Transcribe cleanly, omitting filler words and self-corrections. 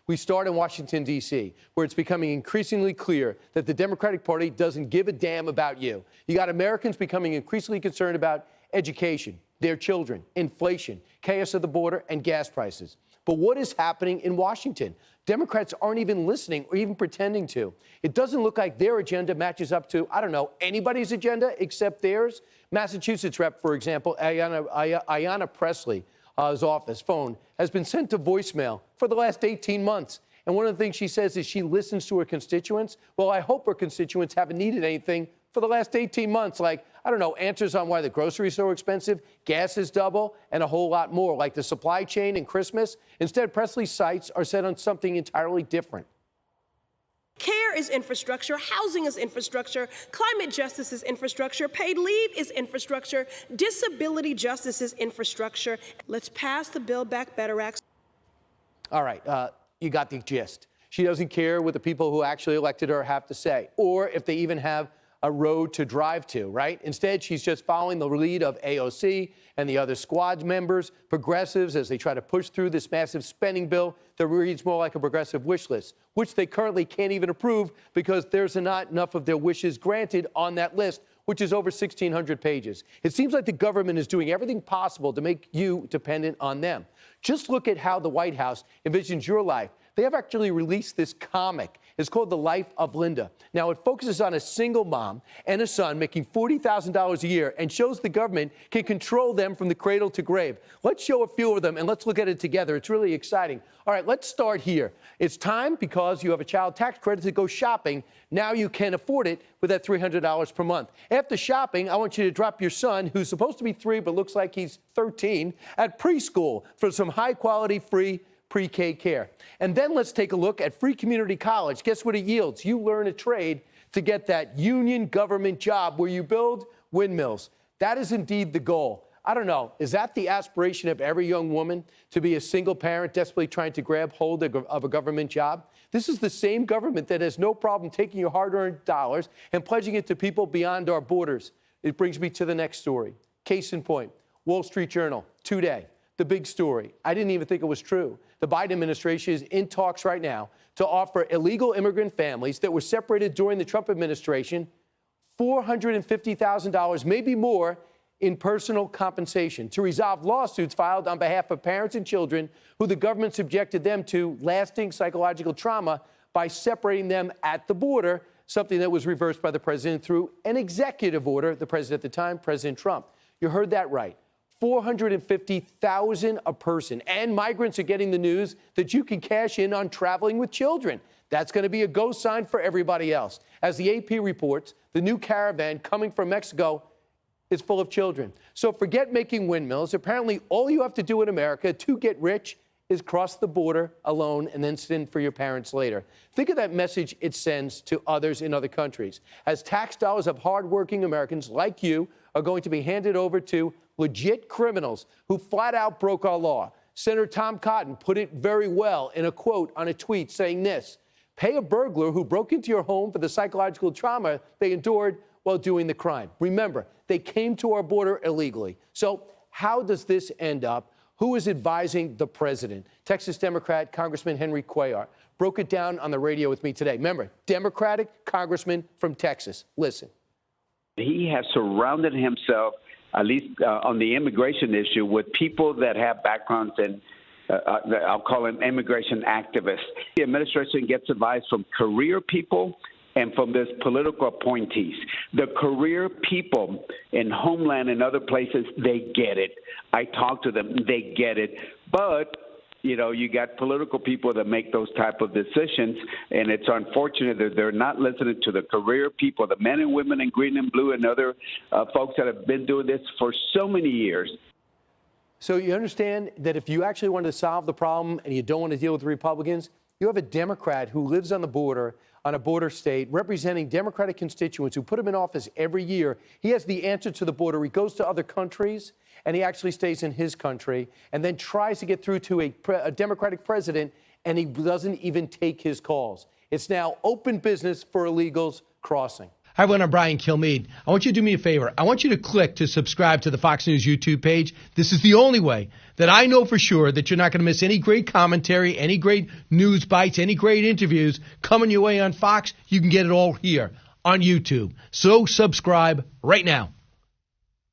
We start in Washington, D.C., where it's becoming increasingly clear that the Democratic Party doesn't give a damn about you. You got Americans becoming increasingly concerned about education, their children, inflation, chaos at the border, and gas prices. But what is happening in Washington? Democrats aren't even listening or even pretending to. It doesn't look like their agenda matches up to, I don't know, anybody's agenda except theirs. Massachusetts rep, for example, Ayanna Pressley's office phone has been sent to voicemail for the last 18 months. And one of the things she says is she listens to her constituents. Well, I hope her constituents haven't needed anything for the last 18 months, like, I don't know, answers on why the groceries are so expensive, gas is double, and a whole lot more, like the supply chain and Christmas. Instead, Presley's sights are set on something entirely different. Care is infrastructure, housing is infrastructure, climate justice is infrastructure, paid leave is infrastructure, disability justice is infrastructure. Let's pass the Build Back Better Act. All right, you got the gist. She doesn't care what the people who actually elected her have to say, or if they even have a road to drive to, right? Instead, she's just following the lead of AOC and the other squad members, progressives, as they try to push through this massive spending bill that reads more like a progressive wish list, which they currently can't even approve because there's not enough of their wishes granted on that list, which is over 1,600 pages. It seems like the government is doing everything possible to make you dependent on them. Just look at how the White House envisions your life. They have actually released this comic. It's called The Life of Linda. Now, it focuses on a single mom and a son making $40,000 a year and shows the government can control them from the cradle to grave. Let's show a few of them, and let's look at it together. It's really exciting. All right, let's start here. It's time, because you have a child tax credit, to go shopping. Now you can afford it with that $300 per month. After shopping, I want you to drop your son, who's supposed to be 3 but looks like he's 13, at preschool for some high-quality, free pre-K care. And then let's take a look at free community college. Guess what it yields? You learn a trade to get that union government job where you build windmills. That is indeed the goal. I don't know, is that the aspiration of every young woman, to be a single parent desperately trying to grab hold of a government job? This is the same government that has no problem taking your hard-earned dollars and pledging it to people beyond our borders. It brings me to the next story. Case in point, Wall Street Journal, today. The big story. I didn't even think it was true. The Biden administration is in talks right now to offer illegal immigrant families that were separated during the Trump administration $450,000, maybe more, in personal compensation to resolve lawsuits filed on behalf of parents and children who the government subjected them to lasting psychological trauma by separating them at the border, something that was reversed by the president through an executive order, the president at the time, President Trump. You heard that right. $450,000 a person. And migrants are getting the news that you can cash in on traveling with children. That's going to be a go sign for everybody else. As the AP reports, the new caravan coming from Mexico is full of children. So forget making windmills. Apparently, all you have to do in America to get rich is cross the border alone and then send for your parents later. Think of that message it sends to others in other countries, as tax dollars of hardworking Americans like you are going to be handed over to legit criminals who flat out broke our law. Senator Tom Cotton put it very well in a quote on a tweet saying this: pay a burglar who broke into your home for the psychological trauma they endured while doing the crime. Remember, they came to our border illegally. So how does this end up? Who is advising the president? Texas Democrat Congressman Henry Cuellar broke it down on the radio with me today. Remember, Democratic congressman from Texas. Listen. He has surrounded himself, at least on the immigration issue, with people that have backgrounds in, I'll call them immigration activists. The administration gets advice from career people and from this political appointees. The career people in Homeland and other places, they get it. I talk to them, they get it. But you know, you got political people that make those type of decisions, and it's unfortunate that they're not listening to the career people, the men and women in green and blue and other folks that have been doing this for so many years. So you understand that if you actually want to solve the problem and you don't want to deal with the Republicans, you have a Democrat who lives on the border, on a border state, representing Democratic constituents who put him in office every year. He has the answer to the border. He goes to other countries, and he actually stays in his country and then tries to get through to a Democratic president, and he doesn't even take his calls. It's now open business for illegals crossing. Hi, everyone. I'm Brian Kilmeade. I want you to do me a favor. I want you to click to subscribe to the Fox News YouTube page. This is the only way that I know for sure that you're not going to miss any great commentary, any great news bites, any great interviews coming your way on Fox. You can get it all here on YouTube. So subscribe right now.